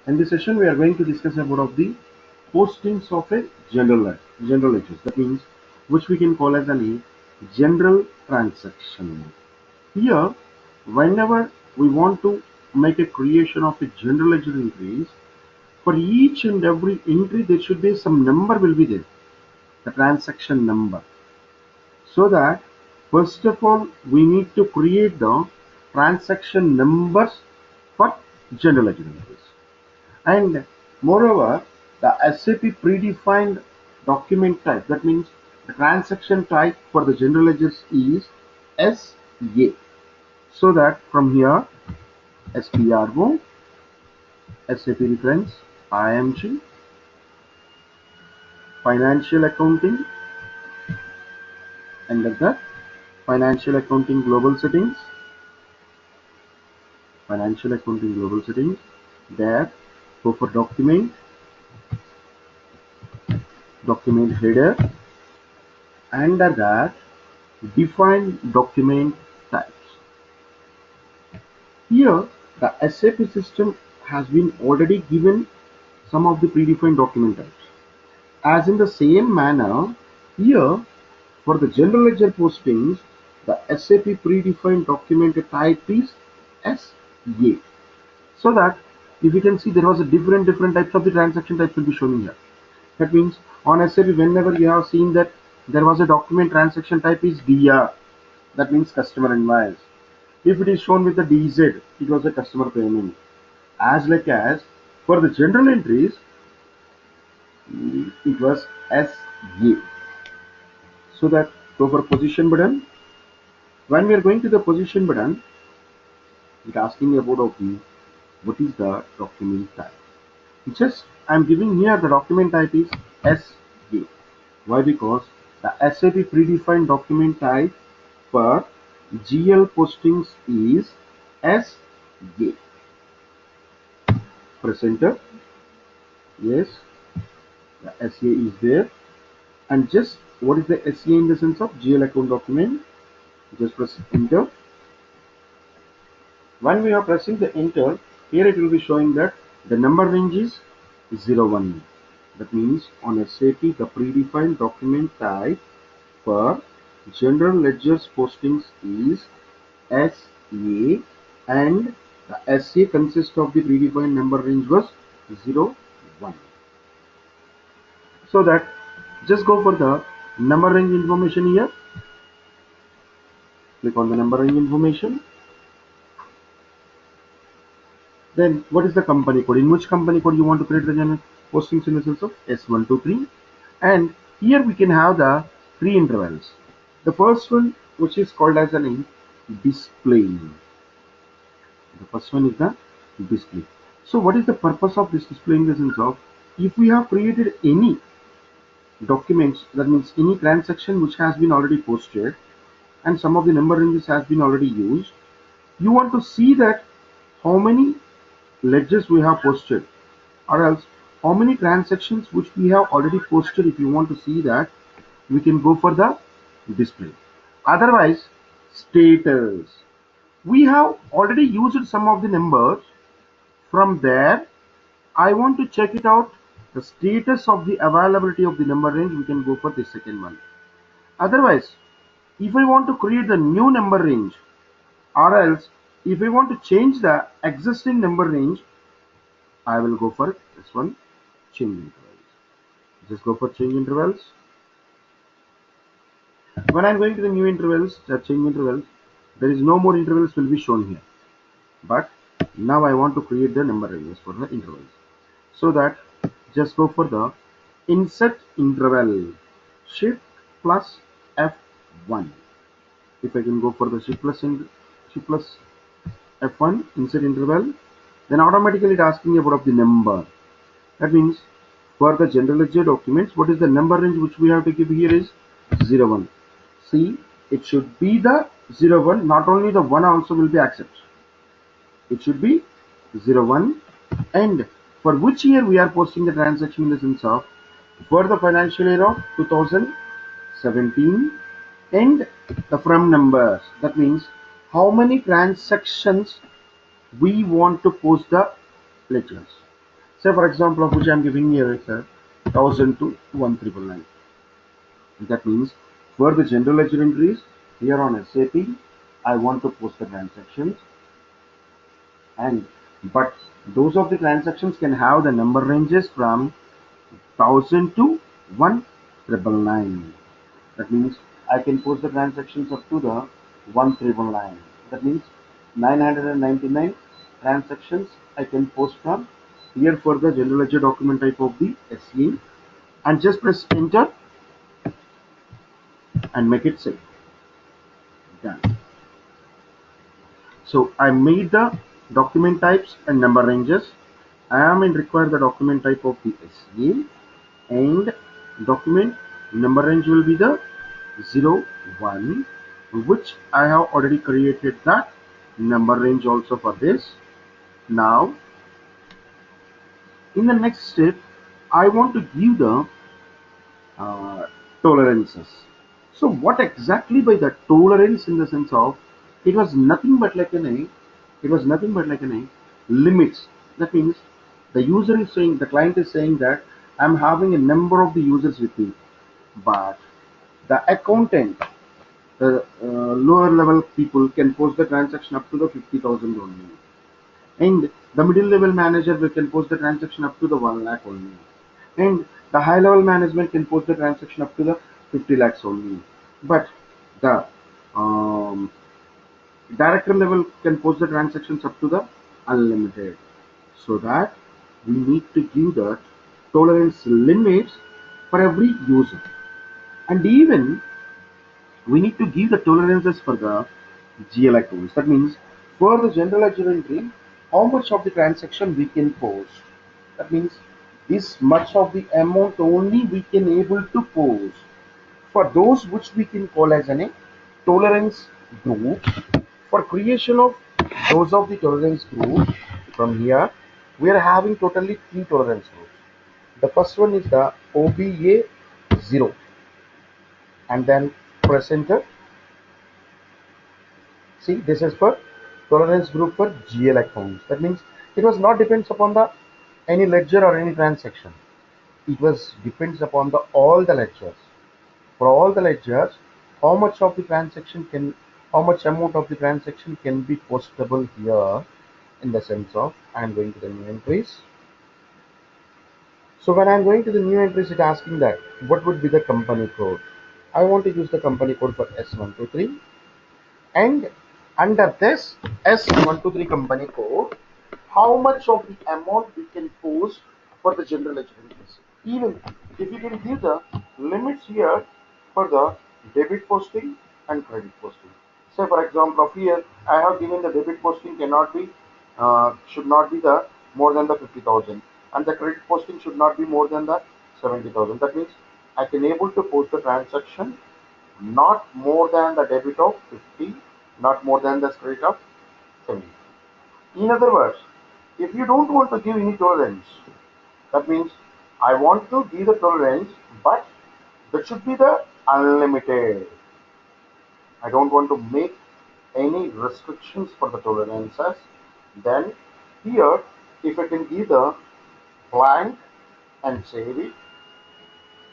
In this session, we are going to discuss about of the postings of a general ledger. That means which we can call as a general transaction. Here, whenever we want to make a creation of a general ledger entries, for each and every entry there should be some number will be there, the transaction number. So that first of all we need to create the transaction numbers for general ledger entries. And moreover, the SAP predefined document type, that means the transaction type for the general ledgers is SA. So that from here, SPRO, SAP reference, IMG, financial accounting, and like that, financial accounting global settings, there, go for document header, under that, define document types. Here, the SAP system has been already given some of the predefined document types. As in the same manner, here for the general ledger postings, the SAP predefined document type is SA. So that if you can see there was a different types of the transaction types will be shown here. That means on SAP whenever you have seen that there was a document transaction type is DR, that means customer invoice. If it is shown with the DZ, it was a customer payment. As like as for the general entries, it was SA. So that go for position button. When we are going to the position button, it asking about what is the document type. Just I'm giving here the document type is SA. Why? Because the SAP predefined document type for GL postings is SA. Press enter. Yes, the SA is there. And just what is the SA in the sense of GL account document? Just press enter. When we are pressing the enter, here it will be showing that the number range is 01. That means on SAP the predefined document type for general ledgers postings is SA, and the SA consists of the predefined number range was 01. So that just go for the number range information here. Click on the number range information. Then what is the company code? In which company code you want to create the general postings in the sense of S123. And here we can have the three intervals. The first one, which is called as an display. The first one is the display. So what is the purpose of this display in the sense of if we have created any documents, that means any transaction which has been already posted and some of the number ranges has been already used, you want to see that how many ledgers we have posted, or else how many transactions which we have already posted. If you want to see that, we can go for the display. Otherwise, status, we have already used some of the numbers. From there I want to check it out the status of the availability of the number range. We can go for the second one. Otherwise, if I want to create the new number range, or else if I want to change the existing number range, I will go for this one, change intervals. Just go for change intervals. When I'm going to the new intervals, the change intervals, there is no more intervals will be shown here. But now I want to create the number ranges for the intervals. So that just go for the insert interval, shift plus F1. If I can go for the shift plus F1, insert interval, then automatically it asking about the number. That means for the general ledger documents, what is the number range which we have to give here is 01. See, it should be the 01, not only the 1 also will be accepted. It should be 01. And for which year we are posting the transaction in the sense of for the financial year of 2017, and the from numbers, that means how many transactions we want to post the ledgers. Say for example of which I am giving here is a 1000 to 1999. That means for the general ledger entries here on SAP, I want to post the transactions, and but those of the transactions can have the number ranges from 1000 to 1999. That means I can post the transactions up to the 1999. That means 999 transactions I can post from here for the general ledger document type of the SE, and just press enter and make it save. Done. So I made the document types and number ranges. I am in require the document type of the SE, and document number range will be the 01, which I have already created that number range also for this. Now in the next step I want to give the uh, tolerances. So what exactly by the tolerance, in the sense of it was nothing but like an a, it was nothing but like an a limits. That means the user is saying, the client is saying that I'm having a number of the users with me, but the accountant, the lower level people can post the transaction up to the 50,000 only, and the middle level manager we can post the transaction up to the 1 lakh only, and the high level management can post the transaction up to the 50 lakhs only, but the um, director level can post the transactions up to the unlimited. So that we need to give the tolerance limits for every user, and even we need to give the tolerances for the GL accounts. That means for the general ledger entry, how much of the transaction we can post. That means this much of the amount only we can able to post. For those which we can call as a tolerance group, for creation of those of the tolerance group, from here we are having totally three tolerance groups. The first one is the OBA 0, and then press enter. See, this is for tolerance group for GL accounts. That means it was not depends upon the any ledger or any transaction. It was depends upon the all the ledgers. For all the ledgers, how much of the transaction can, how much amount of the transaction can be postable here, in the sense of I am going to the new entries. So when I am going to the new entries, it asking that what would be the company code. I want to use the company code for S123. And under this S123 company code, how much of the amount we can post for the general ledger entries. Even if you can give the limits here for the debit posting and credit posting. Say for example of here, I have given the debit posting cannot be, should not be the more than the 50,000, and the credit posting should not be more than the 70,000. That means I can able to post the transaction not more than the debit of 50, not more than the credit of 70. In other words, if you don't want to give any tolerance, that means I want to give the tolerance, but that should be the unlimited. I don't want to make any restrictions for the tolerances. Then here, if I can give the blank and save it,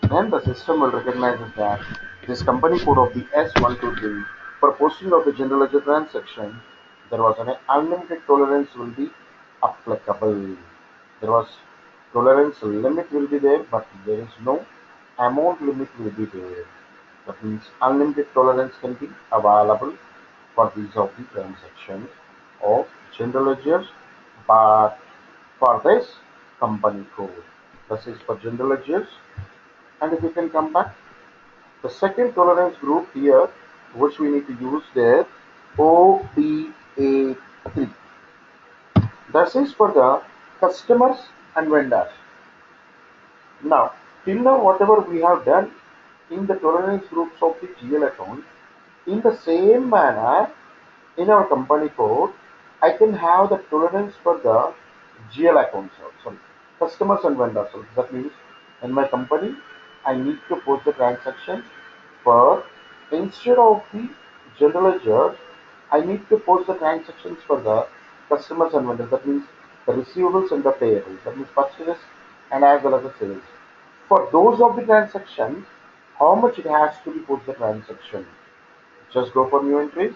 then the system will recognize that this company code of the S123 for posting of the general ledger transaction, there was an unlimited tolerance will be applicable. There was tolerance limit will be there, but there is no amount limit will be there. That means unlimited tolerance can be available for these of the transactions of general ledgers, but for this company code. This is for general ledgers. And if you can come back, the second tolerance group here, which we need to use there, OPA3. This is for the customers and vendors. Now, till now, whatever we have done in the tolerance groups of the GL account, in the same manner, in our company code, I can have the tolerance for the GL accounts also, customers and vendors also. That means in my company, I need to post the transaction for, instead of the general ledger, I need to post the transactions for the customers and vendors. That means the receivables and the payables, that means purchases and as well as the sales. For those of the transactions, how much it has to be post the transaction. Just go for new entries.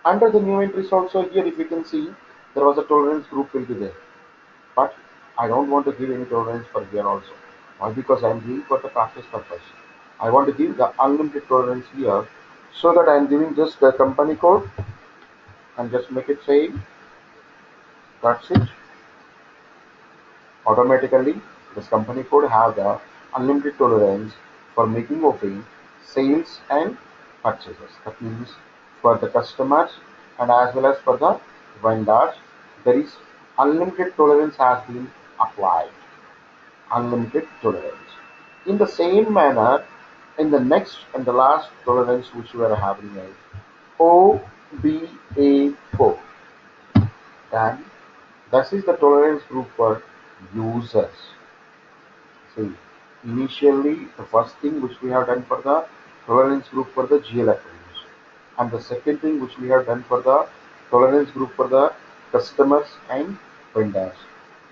Under the new entries also here, if you can see, there was a tolerance group will be there. But I don't want to give any tolerance for here also. Why? Because I am giving for the practice purpose. I want to give the unlimited tolerance here, so that I am giving just the company code and just make it same. That's it. Automatically, this company code have the unlimited tolerance for making of the sales and purchases. That means for the customers and as well as for the vendors, there is unlimited tolerance has been applied. Unlimited tolerance. In the same manner, in the next and the last tolerance which we are having is OBA4. Then this is the tolerance group for users. See, initially the first thing which we have done for the tolerance group for the GL accounts, and the second thing which we have done for the tolerance group for the customers and vendors.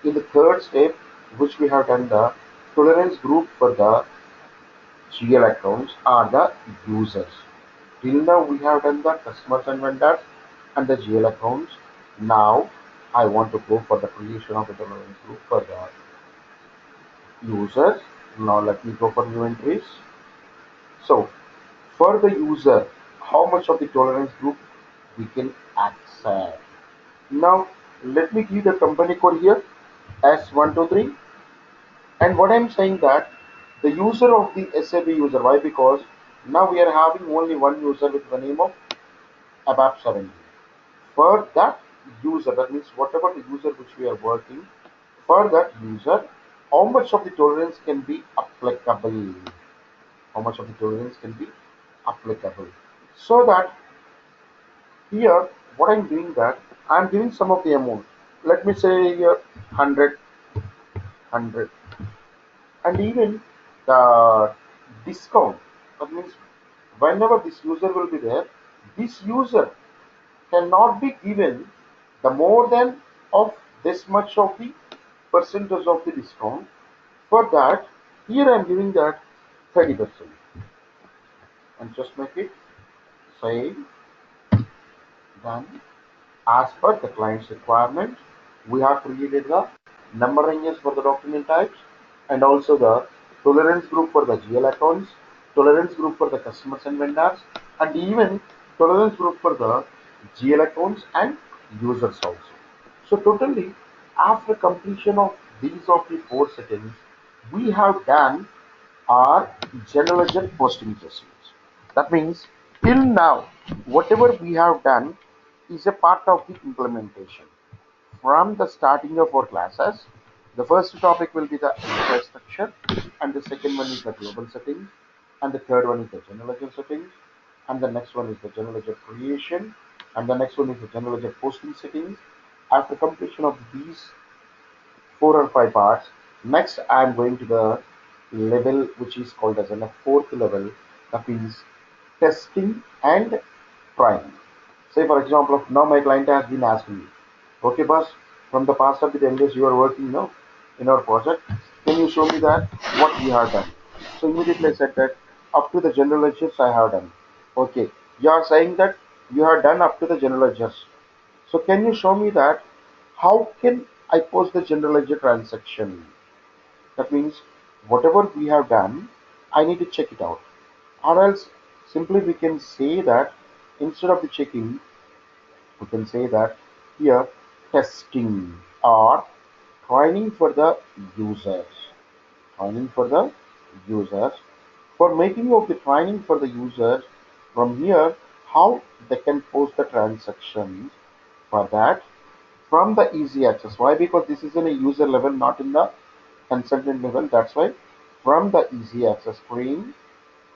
In the third step, which we have done the tolerance group for the GL accounts are the users. Till now we have done the customers and vendors and the GL accounts. Now I want to go for the creation of the tolerance group for the users. Now let me go for new entries. So for the user, how much of the tolerance group we can accept. Now let me give the company code here S123, and what I'm saying that the user of the SAP user. Why? Because now we are having only one user with the name of ABAP 70. For that user, that means whatever the user which we are working, for that user, how much of the tolerance can be applicable? How much of the tolerance can be applicable? So that here, what I'm doing that I'm giving some of the amount. Let me say here 100, 100, and even the discount. That means whenever this user will be there, this user cannot be given the more than of this much of the percentage of the discount. For that, here I am giving that 30%, and just make it same. Done. As per the client's requirement, we have created the number ranges for the document types and also the tolerance group for the GL accounts, tolerance group for the customers and vendors, and even tolerance group for the GL accounts and users also. So totally, after completion of these of the four settings, we have done our general ledger posting adjustments. That means till now, whatever we have done is a part of the implementation. From the starting of our classes, the first topic will be the infrastructure, and the second one is the global settings, and the third one is the general ledger settings, and the next one is the general ledger creation, and the next one is the general ledger posting settings. After completion of these 4 or 5 parts, next I am going to the level which is called as a fourth level, that means testing and trying. Say for example, now my client has been asking me, okay boss, from the past of the 10 days you are working now in our project, can you show me that what you have done? So immediately I said that up to the general ledgers I have done. Okay, you are saying that you have done up to the general ledgers. So can you show me that how can I post the general ledger transaction? That means whatever we have done, I need to check it out. Or else simply we can say that instead of the checking, we can say that here testing or training for the users. Training for the users. For making of the training for the users, from here how they can post the transactions. For that, from the easy access. Why? Because this is in a user level, not in the consultant level. That's why from the easy access screen,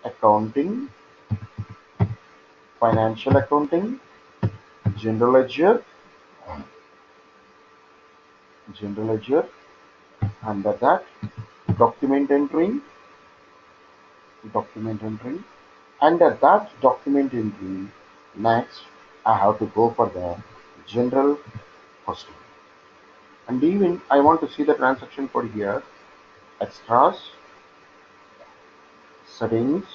accounting, financial accounting, general ledger, general ledger, under that document entering, document entering, under that document entering, next I have to go for the general posting. And even I want to see the transaction code here. Extras, settings,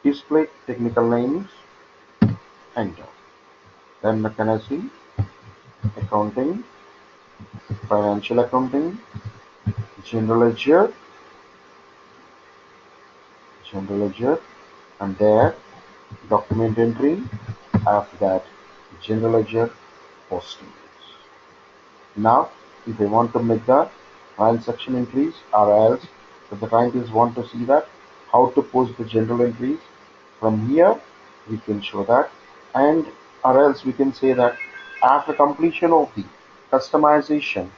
display technical names, enter. Then mechanism, accounting, financial accounting, general ledger, and there document entry. After that, general ledger posting. Now, if I want to make the transaction entries, or else if the client want to see that how to post the general entries, from here we can show that, and or else we can say that after completion of the customization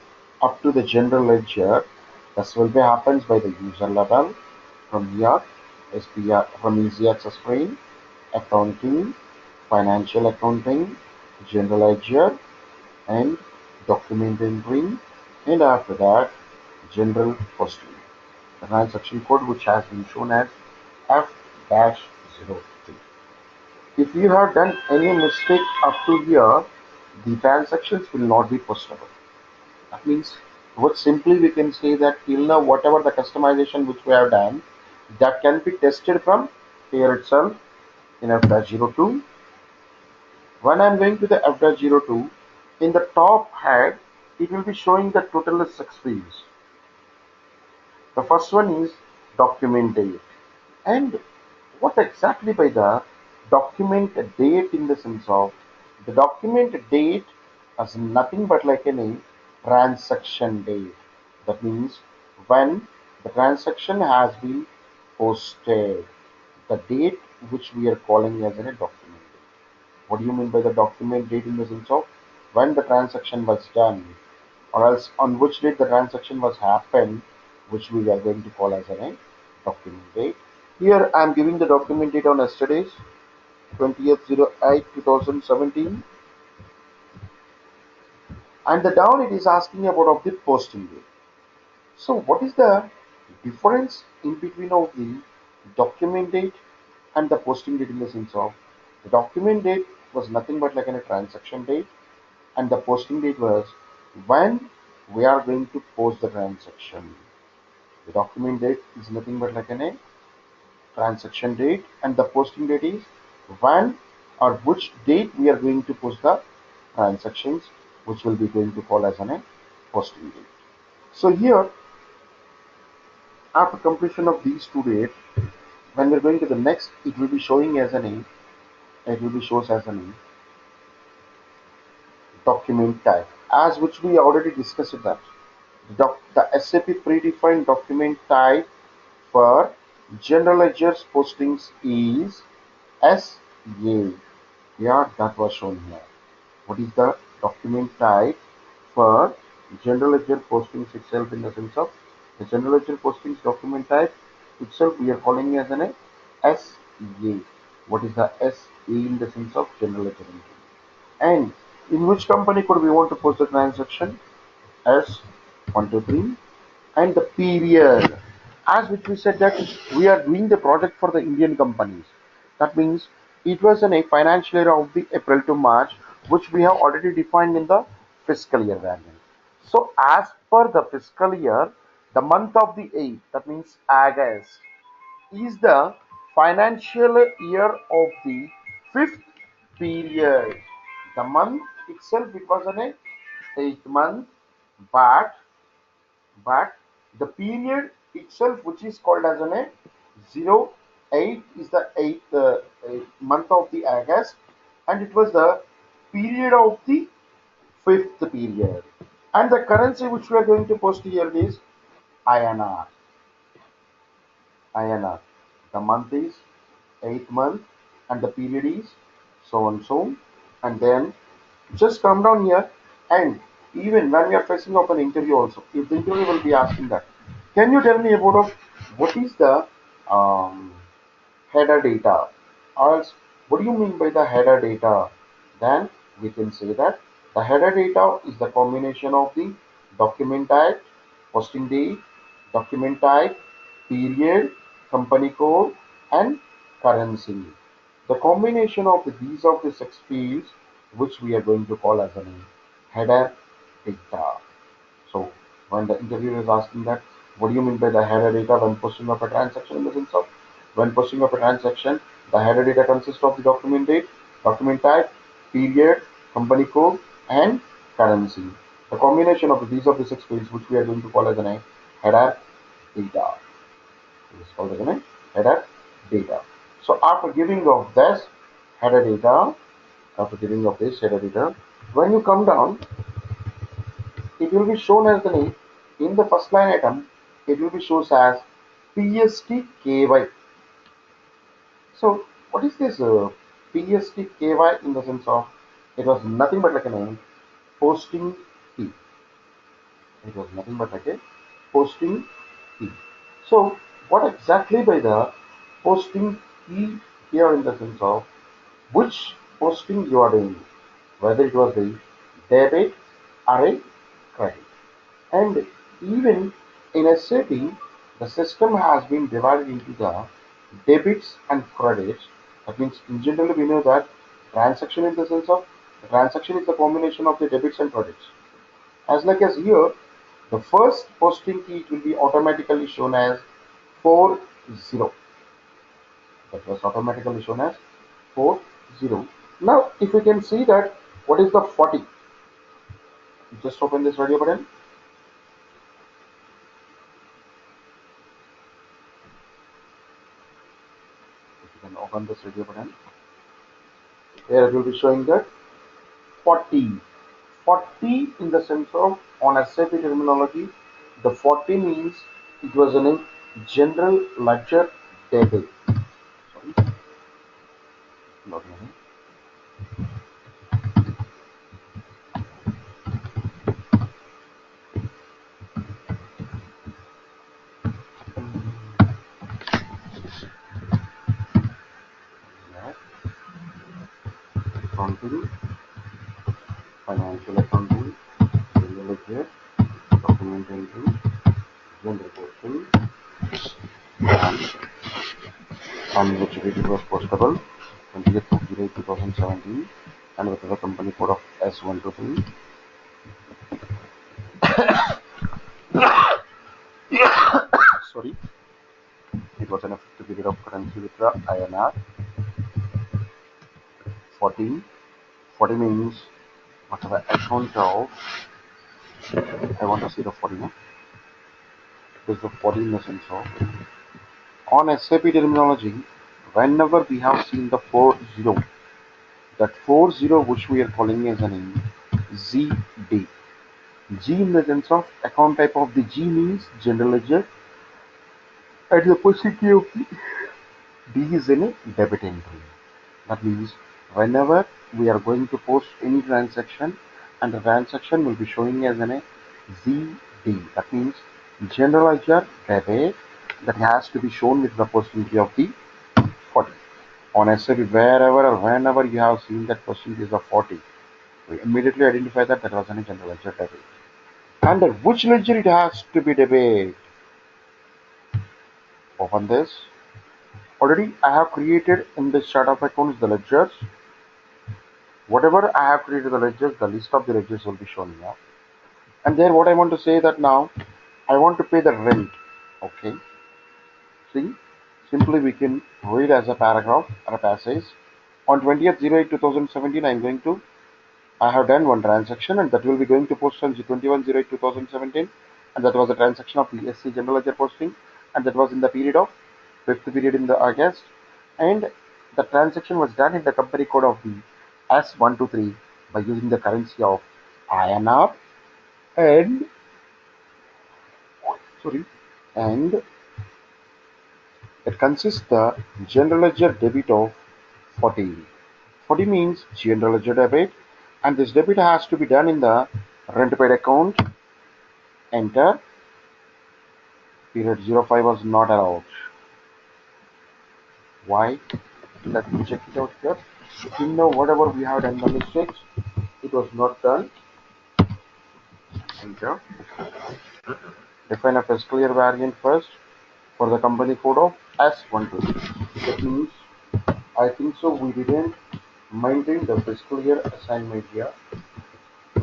up to the general ledger, this will be happens by the user level. From here, SPR from easy access screen, accounting, financial accounting, general ledger, and document entry, and after that general posting. The transaction code which has been shown as F-03. If you have done any mistake up to here, the transactions will not be postable. That means what simply we can say that till now whatever the customization which we have done, that can be tested from here itself in F-02. When I am going to the F-02, in the top head, it will be showing the total of 6 fields. The first one is document date. And what exactly by the document date, in the sense of the document date as nothing but like any transaction date. That means when the transaction has been posted, the date which we are calling as a document date. What do you mean by the document date, in the sense of when the transaction was done, or else on which date the transaction was happened, which we are going to call as a document date. Here I am giving the document date on yesterday's 20th/08/2017, and the down it is asking about of the posting date. So what is the difference in between of the document date and the posting date, in the sense of the document date was nothing but like a transaction date, and the posting date was when we are going to post the transaction. The document date is nothing but like a transaction date, and the posting date is when or which date we are going to post the transactions, which will be going to call as a posting date. So here, after completion of these two dates, when we're going to the next, it will be showing as a name. It will be shows as a name document type, as which we already discussed that the SAP predefined document type for general ledgers postings is SA. Yeah, that was shown here. What is the document type for general ledger postings itself, in the sense of the general ledger postings document type itself we are calling as an SA. What is the SA, in the sense of general ledger entry? And in which company could we want to post the transaction? S123. And the period, as which we said that we are doing the project for the Indian companies. That means it was in a financial year of the April to March, which we have already defined in the fiscal year variant. So as per the fiscal year, the month of the 8th, that means August, is the financial year of the 5th period. The month itself, it was an 8th month, but the period itself, which is called as an 08, is the 8th month of the August, and it was the period of the 5th period. And the currency which we are going to post here is INR. INR. The month is 8th month, and the period is so and so. And then just come down here, and even when we are facing up an interview also, if the interview will be asking that, can you tell me about of what is the um, header data, or else what do you mean by the header data? Then we can say that the header data is the combination of the document type, posting date, document type, period, company code, and currency. The combination of these of the 6 fields, which we are going to call as a name. header data. So when the interviewer is asking that, what do you mean by the header data when posting of a transaction? In the sense of, when posting of a transaction, the header data consists of the document date, document type, period, company code, and currency. The combination of these of the six fields, which we are going to call as a header data, is called as a header data. So after giving of this header data, when you come down, it will be shown as the name in the first line item. It will be shown as PSTKY. So what is this PSTKY in the sense of, it was nothing but like a name posting key. It was nothing but like a posting key. So what exactly by the posting key here in the sense of which posting you are doing, whether it was the debit or a credit. And even in SAP, the system has been divided into the debits and credits. That means in general we know that transaction in the sense of, the transaction is the combination of the debits and credits. As like as here, the first posting key will be automatically shown as 40. That was automatically shown as 40. Now if you can see that, what is the 40? Just open this radio button. If you can open this radio button, here it will be showing that 40. 40 in the sense of, on SAP terminology, the 40 means it was a general ledger debit. Sorry, not any. Accounting, financial accounting, general ledger, document entry, general posting, and which it was postable 20th of July 2017, and with the company code of S123. Sorry, it was an effective period of currency with the INR 14. 40 means whatever account of, I want to see the 40 now. It is the 40 in the sense of, on SAP terminology, whenever we have seen the 40, that 40 which we are calling as an ZD. G in the sense of account type of the G means general ledger, and the possibility of the D is in a debit entry. That means whenever we are going to post any transaction, and the transaction will be showing as an ZD. That means general ledger debit, that has to be shown with the percentage of the 40. On SAP, wherever or whenever you have seen that percentage of 40, we immediately identify that that was a general ledger debit. Under which ledger it has to be debit? Open this. Already I have created in this chart of accounts the ledgers. Whatever I have created the ledgers, the list of the ledgers will be shown here. And there what I want to say that now I want to pay the rent. Okay. See, simply we can read as a paragraph or a passage. On 20th/08/2017, I have done one transaction, and that will be going to post on 21/08/2017, and that was a transaction of PSC general ledger posting, and that was in the period of 5th period in the August, and the transaction was done in the company code of the S123 by using the currency of INR, and and it consists the general ledger debit of 40. 40 means general ledger debit, and this debit has to be done in the rent paid account. Enter. Period 05 was not allowed. Why? Let me check it out here. You know, whatever we have done the mistakes, it was not done. Enter. Define a fiscal year variant first for the company code of S12. That means, I think so, we didn't maintain the fiscal year assignment here.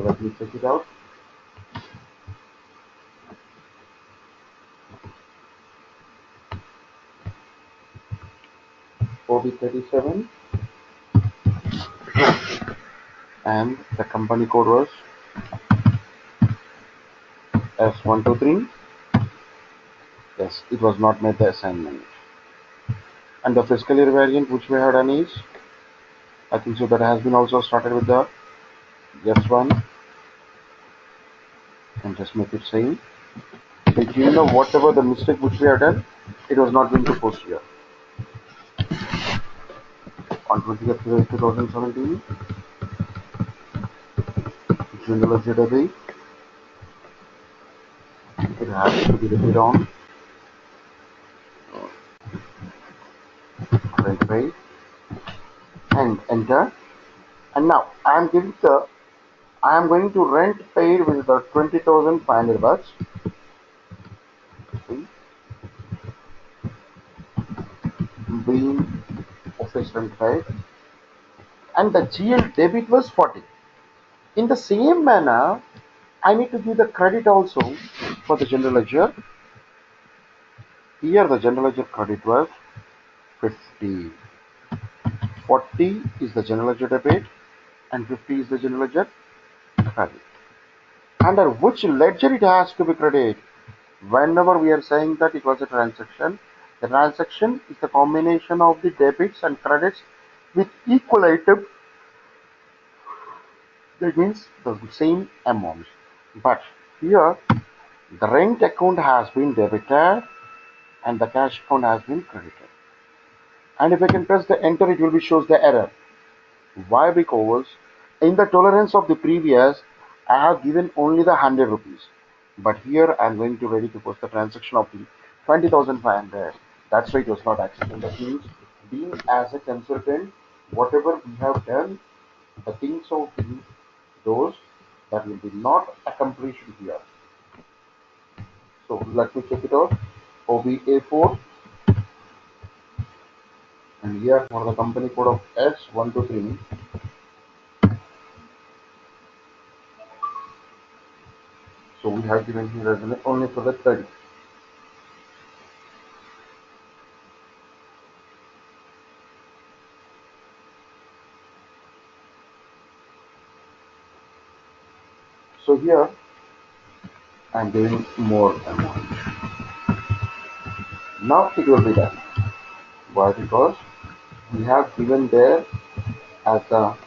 let me check it out. OB37, and the company code was S123. Yes, it was not made the assignment. And the fiscal year variant which we have done is, I think so, that has been also started with the S1, and just make it same. So you know whatever the mistake which we have done, it was not going to post here. On 20th February 2017, general ledger debit, it has to be repeated on rent paid and enter. And now I am going to rent paid with the 20,500 bucks. See, being office rent paid, and the GL debit was 40. In the same manner, I need to give the credit also for the general ledger. Here the general ledger credit was 50. 40 is the general ledger debit and 50 is the general ledger credit. Under which ledger it has to be credited? Whenever we are saying that it was a transaction, the transaction is the combination of the debits and credits with equal item. That means the same amount. But here the rent account has been debited and the cash account has been credited. And if I can press the enter, it will be shows the error. Why? Because in the tolerance of the previous, I have given only the 100 rupees. But here I am going to ready to post the transaction of the 20,500. That's why it was not accepted. That means being as a consultant, whatever we have done, the things of those that will be not accomplished here. So let me check it out. OBA4, and here for the company code of S123. So we have given here as only for the 30. So here I am giving more amount. Now it will be done. Why? Because we have given there as some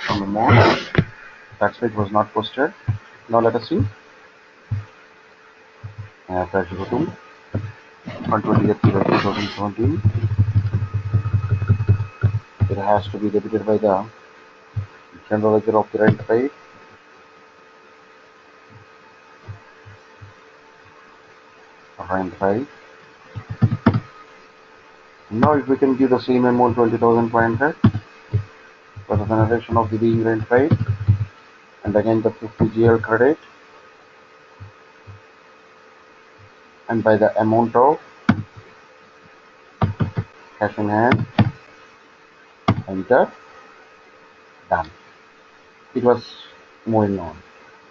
amount. That's why it was not posted. Now let us see. Cash go to on 20th July 2017. It has to be debited by the general ledger of the rent paid. Rent paid. Now if we can give the same amount 20,500 for the generation of the being rent paid, and again the 50 GL credit, and by the amount of cash in hand, enter, done. It was moving on.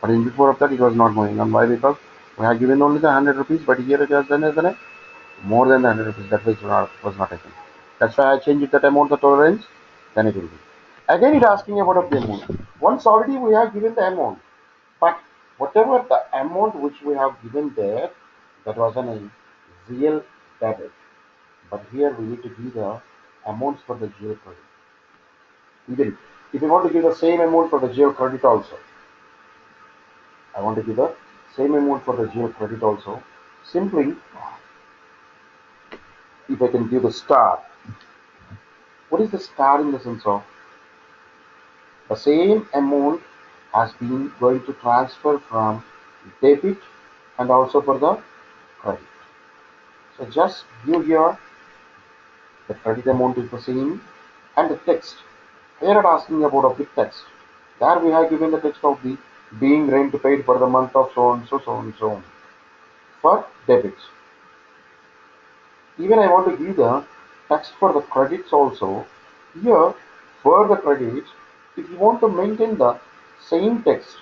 But in before of that it was not moving on. Why? Because we have given only the 100 rupees, but here it has done as more than the 100 rupees. That was not taken. That's why I changed that amount, the tolerance, then it will be. Again it asking about the amount. Once already we have given the amount, but whatever the amount which we have given there, that was a real debit. But here we need to give the amounts for the GL credit. Even if you want to give the same amount for the GL credit also, I want to give the same amount for the GL credit also. Simply, if I can give the star, what is the star in the sense of the same amount has been going to transfer from debit and also for the credit. So just give here the credit amount is the same and the text. Here it asking about a big text. There we have given the text of the being rent paid for the month of so and so, so and so for debits. Even I want to give the text for the credits also. Here for the credits, if you want to maintain the same text,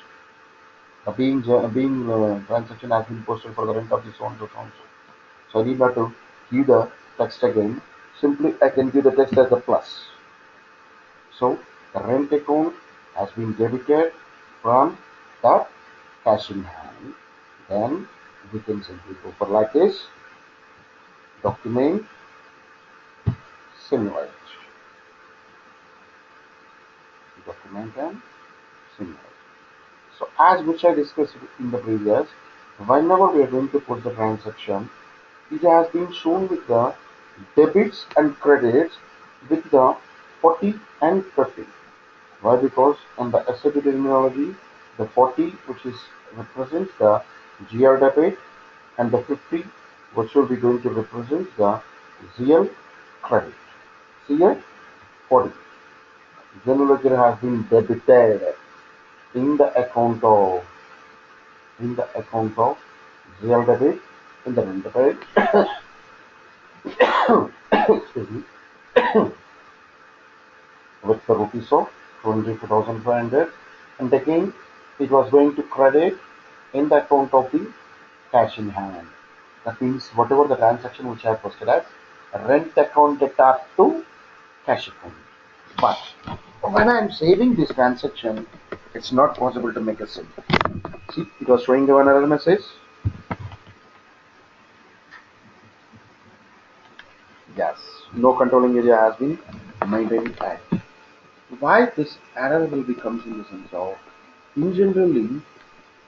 being transaction has been posted for the rent of this one so on. So I need not to give the text again. Simply I can give the text as a plus. So the rent account has been debited from the cash in hand. Then we can simply go for like this. Document simulate. Document and simulate. So as which I discussed in the previous, whenever we are going to put the transaction, it has been shown with the debits and credits with the 40 and 50. Why? Because in the SAP terminology, the 40 which is represents the GR debit and the 50 which will be going to represent the ZL credit. See here, 40. General ledger has been debited in the account of ZL debit in the rent debit. Excuse me, with the rupees of 22,500, and again it was going to credit in the account of the cash in hand. That means whatever the transaction which I have posted as rent account debit to cash account. But when I am saving this transaction, it's not possible to make a save. See, it was showing the one error message. Yes, no controlling area has been maintained at. Why this error will become in the sense of, in generally,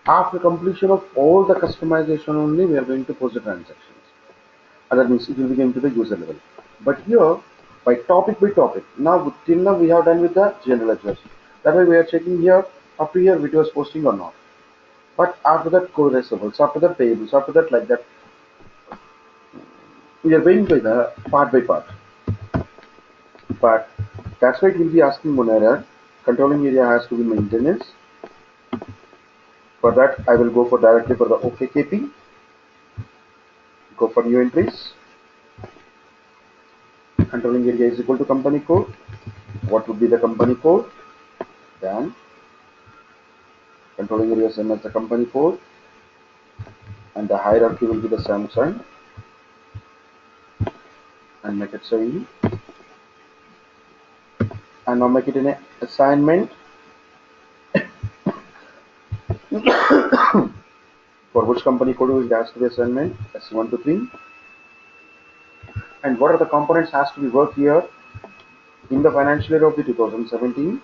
after completion of all the customization only, we are going to post the transactions. That means it will be going to the user level. But here, by topic, now till now we have done with the general ledgers. That way we are checking here, up to here, video is posting or not. But after that, core receivables, after that, payables, after that, like that, we are going by the part by part. But that's why it will be asking one error. Controlling area has to be maintenance. For that, I will go for directly for the OKKP. Go for new entries. Controlling area is equal to company code. What would be the company code? Then controlling area same as the company code, and the hierarchy will be the same sign, and make it 70. And now make it in a assignment. For which company code it has to be assignment? S1 to 3. And what are the components has to be worked here in the financial year of the 2017?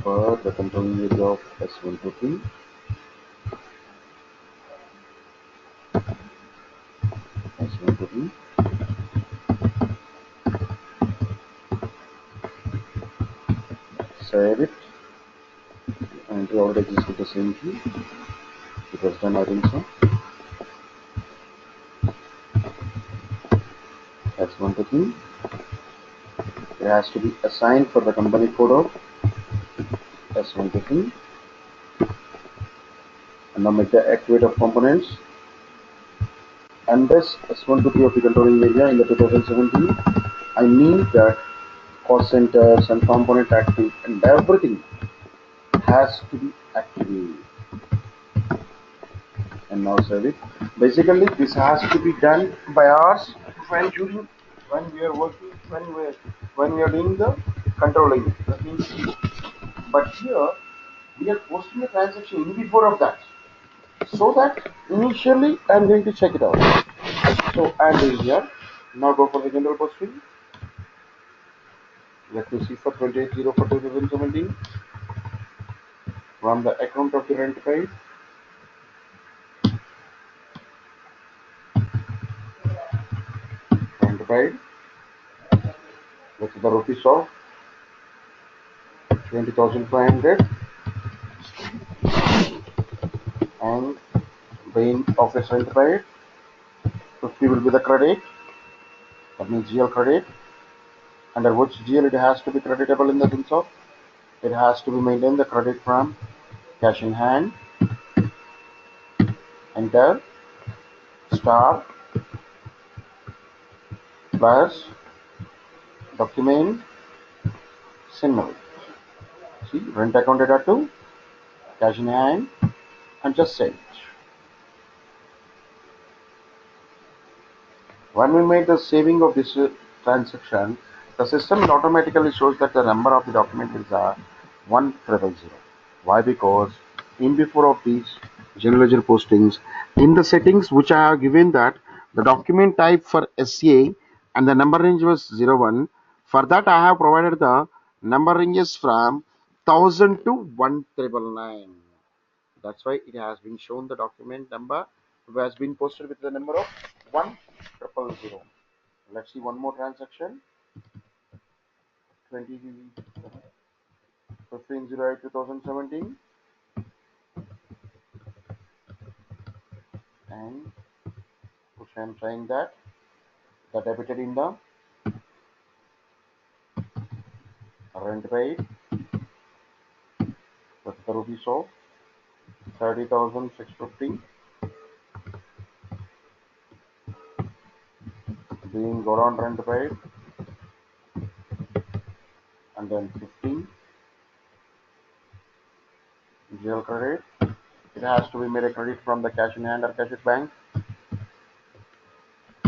For the controlling area of S1 to 3. S1 to 3. Save it. And we already existed the same key. It was done, I think so. S1 to 3. It has to be assigned for the company code of S1 to 3. And now make the activate of components. And this S1 to 3 of the controlling area in the 2017, I need that cost centers and component active and everything has to be activated. And now save it. Basically, this has to be done by us when we are working when we are doing the controlling. That means, but here we are posting a transaction in before of that, so that initially I am going to check it out. So I am doing here. Now go for the general posting. Let me see for 28/0 for 2017 from the account of the rent paid. Rent paid with the rupees of 20,500 and being office rent paid. 50 will be the credit. That means GL credit. Under which GL it has to be creditable in the sense of it has to be maintained the credit from cash in hand. enter star plus document summary. See, rent account data to cash in hand and just save it. When we make the saving of this transaction, the system will automatically shows that the number of the document is 1000. Why? Because in before of these general ledger postings, in the settings which I have given that the document type for SCA and the number range was 01. For that I have provided the number ranges from 1000 to 1999. That's why it has been shown the document number has been posted with the number of 1000. Let's see one more transaction. 20 15/08/2017, and which I am trying that the debited in the rent paid with the rupees of 30,650 being go on rent paid, and then 15 GL credit. It has to be made a credit from the cash in hand or cash at bank.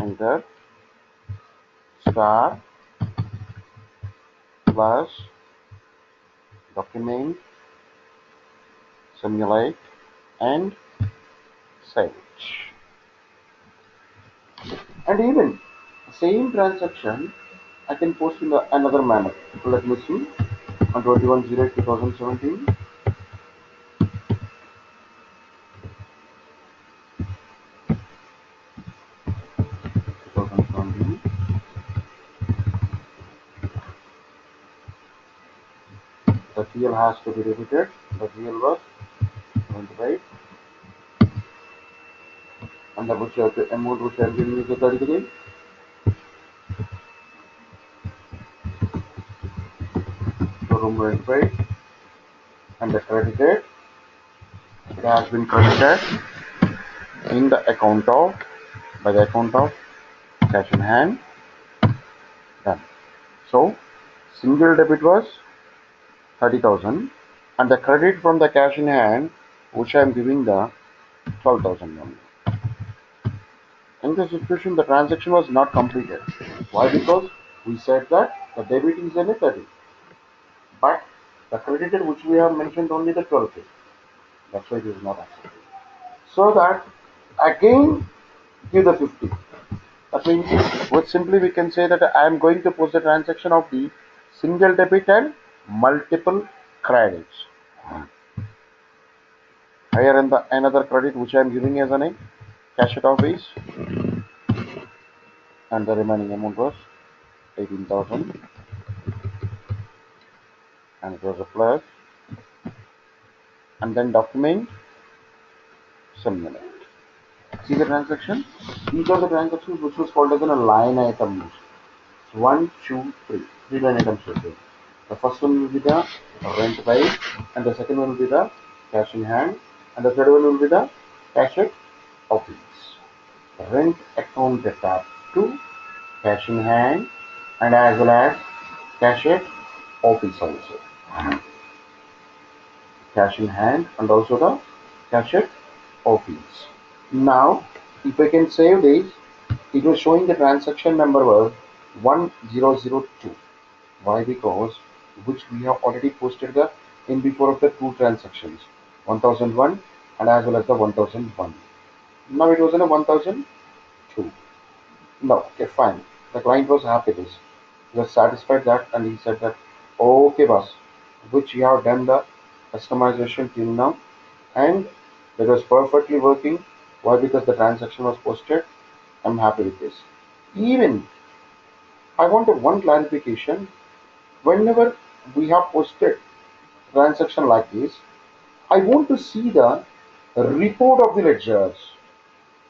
Enter star plus document simulate and save it. And even same transaction I can post in another manner. Let me see on 21/08/2017. 2017. The TL has to be repeated. The TL was 25, and the amount which I am giving is the 33. So room 25, and the credited. It has been credited in the account of by the account of cash in hand. Done. So single debit was 30,000, and the credit from the cash in hand, which I am giving the 12,000 only. In this situation, the transaction was not completed. Why? Because we said that the debit is in a 30, but the credited which we have mentioned only the 12K. That's why it is not accepted. So that again give the 50. That means what simply we can say that I am going to post the transaction of the single debit and multiple credits. Here in the another credit which I am giving as a cash at office, and the remaining amount was 18,000, and it was a plus, and then document simulate. See the transaction? These are the transactions which was called as a line item list. 1, 2, 3. 3 line items were there. The first one will be the rent paid, and the second one will be the cash in hand, and the third one will be the cash at office. Rent account data to cash in hand, and as well as cash at office also. Cash in hand and also the cash at office. Now, if I can save this, it was showing the transaction number was 1002. Why? Because which we have already posted the in before of the two transactions, 1001 and as well as the 1001. Now it was in a 1002. No, okay, fine. The client was happy with this. He was satisfied that, and he said that, okay, boss, which you have done the customization till now, and it was perfectly working. Why? Because the transaction was posted. I'm happy with this. Even I wanted one clarification. Whenever we have posted transaction like this, I want to see the report of the ledgers.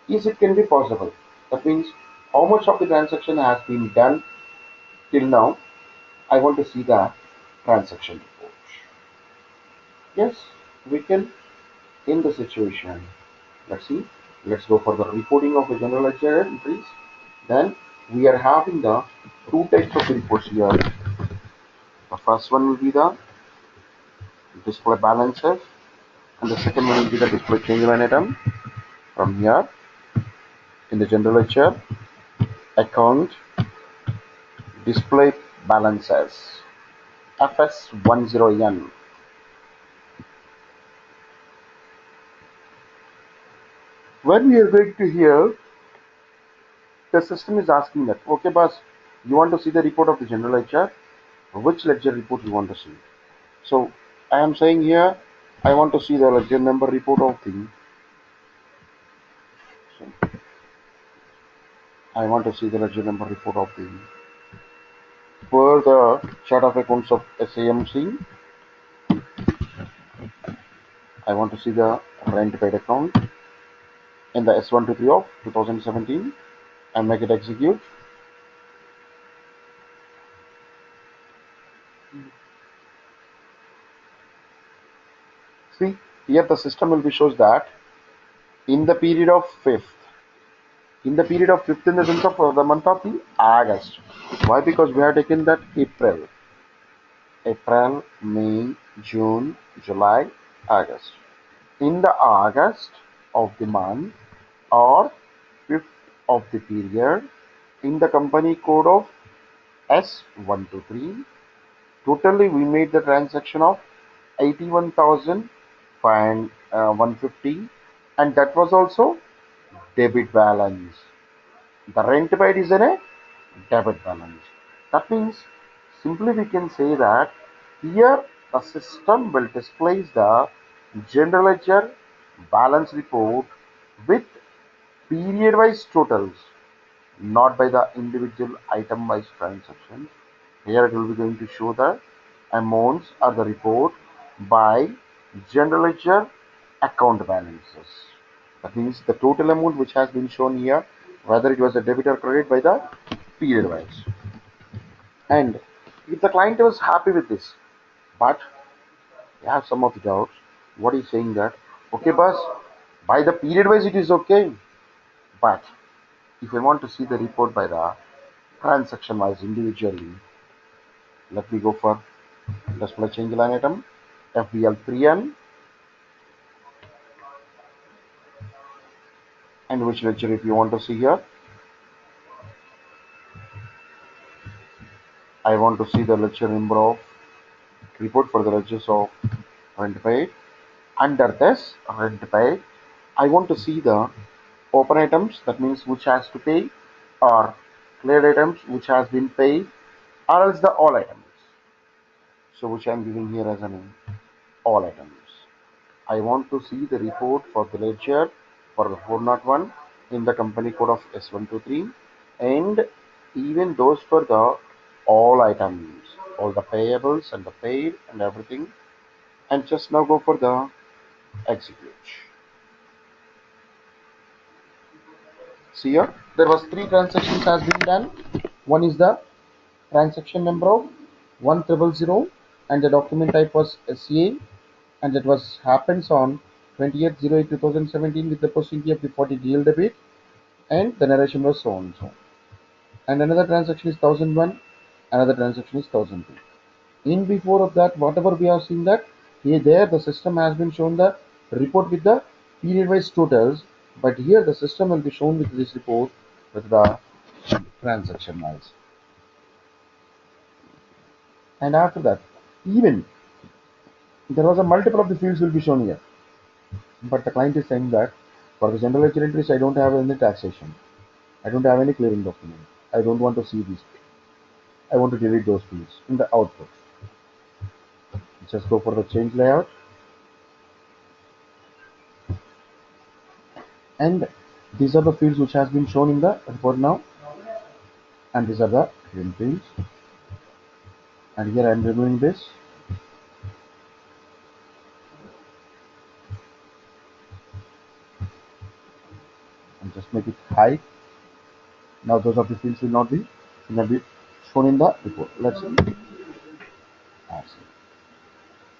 Is it can be possible? That means how much of the transaction has been done till now. I want to see the transaction report. Yes, we can in the situation. Let's see. Let's go for the reporting of the general ledger entries. Then we are having the two types of reports here. The first one will be the display balances, and the second one will be the display change line item. From here, in the general ledger, account display balances FS10N. When we are going to here, the system is asking that, okay, boss, you want to see the report of the general ledger? Which ledger report you want to see? So I am saying here, I want to see the ledger number report of the. So I want to see the ledger number report of the per the chart of accounts of SAMC. I want to see the rent paid account in the S123 of 2017 and make it execute. See, here the system will be shows that in the period of 5th, in the period of 5th in the sense of the month of the August. Why? Because we have taken that April, May, June, July, August. In the August of the month or 5th of the period, in the company code of S123, totally we made the transaction of 81,150, and that was also debit balance. The rent paid is in a debit balance. That means simply we can say that here the system will display the general ledger balance report with period wise totals, not by the individual item wise transactions. Here it will be going to show the amounts or the report by general ledger account balances. That means the total amount which has been shown here, whether it was a debit or credit by the period wise. And if the client was happy with this, but they have some of the doubts, what is saying that, okay, boss, by the period wise it is okay, but if I want to see the report by the transaction wise individually, let me go for display change line item FBL3N, and which ledger if you want to see here, I want to see the ledger number of report for the ledgers of rent paid. Under this rent paid, I want to see the open items, that means which has to pay, or cleared items which has been paid, or else the all items. So which I am giving here as an all items. I want to see the report for the ledger for the 401 in the company code of S123, and even those for the all items, all the payables and the paid and everything, and just now go for the execute. See here, there was 3 transactions has been done. One is the transaction number of 1000, and the document type was SCA, and that was happens on 28/08/2017 with the posting fee of the 40 DL debit, and the narration was so and so. And another transaction is 1001, another transaction is 1002. In before of that, whatever we have seen that here there the system has been shown the report with the period wise totals, but here the system will be shown with this report with the transaction wise. And after that, even there was a multiple of the fields will be shown here, but the client is saying that for the general ledger entries I don't have any taxation, I don't have any clearing document, I don't want to see these, I want to delete those fields in the output. Just go for the change layout, and these are the fields which has been shown in the report now, and these are the hidden fields, and here I am removing this, and just make it hide. Now those of the fields will not be shown in the report. Let's see.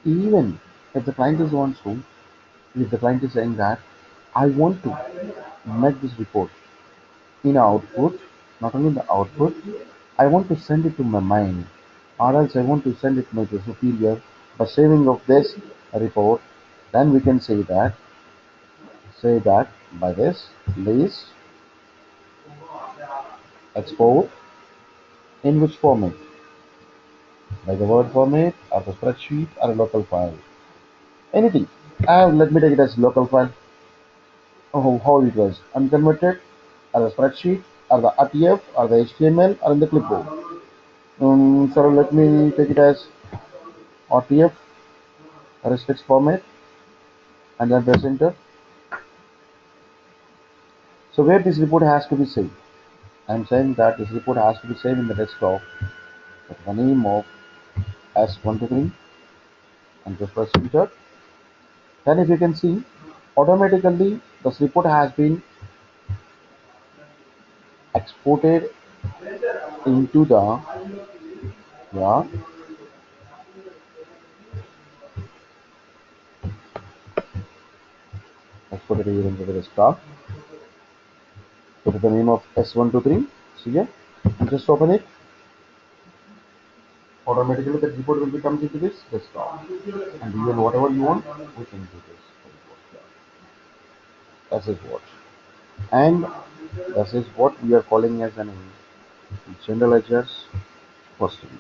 Even if the client is wants to, if the client is saying that I want to make this report in output, not only in the output, I want to send it to my mind, or else I want to send it to my superior by saving of this report. Then we can say that by this list export in which format, by the word format or the spreadsheet or a local file, anything. Let me take it as local file. Oh, how it was unconverted, or the spreadsheet, or the RTF, or the HTML, or in the clipboard. So let me take it as RTF or a text format and then press enter. So where this report has to be saved? I am saying that this report has to be saved in the desktop with the name of S123 and just press enter. Then if you can see, automatically this report has been exported into the, yeah, exported here into the desktop with the name of S123. See here, and just open it. Automatically the report will be comes into this desktop, and even whatever you want, we can do this. That is what, and this is what we are calling as an general ledgers posting.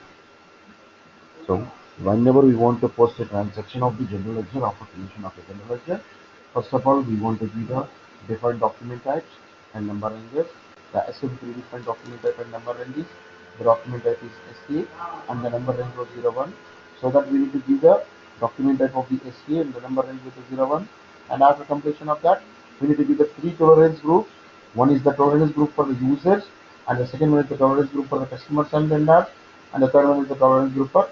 So whenever we want to post a transaction of the general ledger after creation of a general ledger, first of all we want to give the different document types and number ranges. The SMT different document type and number ranges. The document type is SCA and the number range was 01. So that we need to give the document type of the SCA and the number range with the 01. And after completion of that, we need to give the three tolerance groups. One is the tolerance group for the users, and the second one is the tolerance group for the customers and vendors, and the third one is the tolerance group for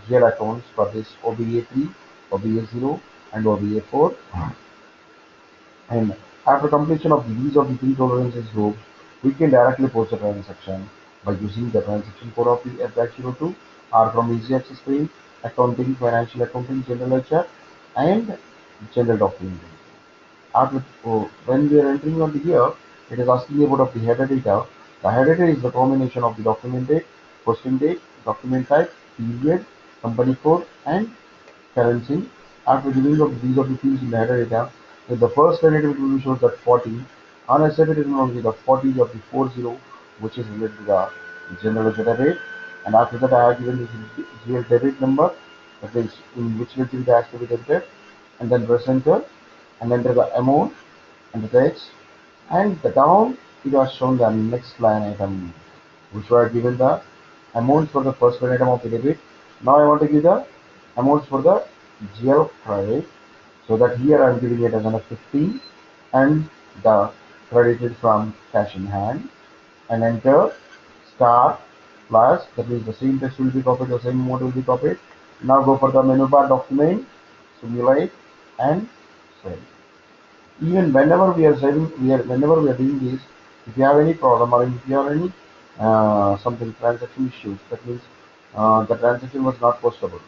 GL accounts for this OBA3, OBA0, and OBA4. And after completion of these of the three tolerances groups, we can directly post a transaction by using the transaction code of the F-02 or from easy access screen, accounting, financial accounting, general ledger, and general document. When we are entering on the here, it is asking about of the header data. The header data is the combination of the document date, posting date, document type, period, company code, and currency. After giving of these of the fields in the header data, with the first credit it will show that 40. On a second it will be the 40 of the 40, which is related to the general ledger date. And after that I have given this GL debit number, that is in which ledger it has to be debited, and then press enter and enter the amount and the text, and the down it was shown the next line item, which were given the amounts for the first line item of the debit. Now I want to give the amounts for the GL credit, so that here I am giving it as an 15 and the credited from cash in hand, and enter star plus, that means the same text will be copied, the same amount will be copied. Now go for the menu bar document, simulate, and save. Even whenever we are saving, whenever we are doing this, if you have any problem or if you have any something transaction issues, that means the transaction was not postable,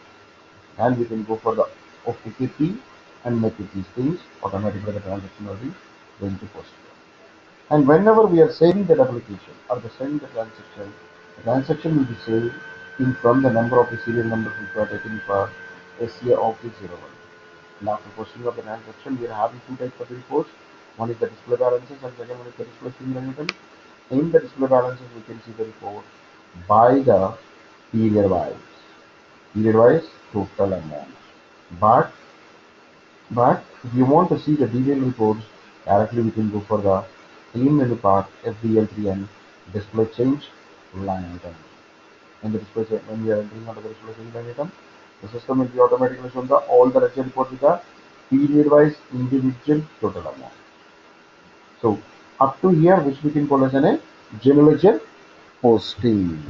and we can go for the OTP and make it these things automatically. The transaction will be going to post. And whenever we are saving that application or the saving the transaction will be saved in from the number of the serial numbers which are taken for SCA of the 01. And after posting of the transaction, we are having two types of reports. One is the display balances and second one is the display single item. In the display balances, we can see the report by the period wise. Period wise total amount. But if you want to see the detailed reports, directly we can go for the clean menu part FDL3 and display change line item. In the display when we are entering onto the display change line item, the system will be automatically shown the all the ledger reports with the period wise individual total amount. So up to here, which we can call as a general ledger posting.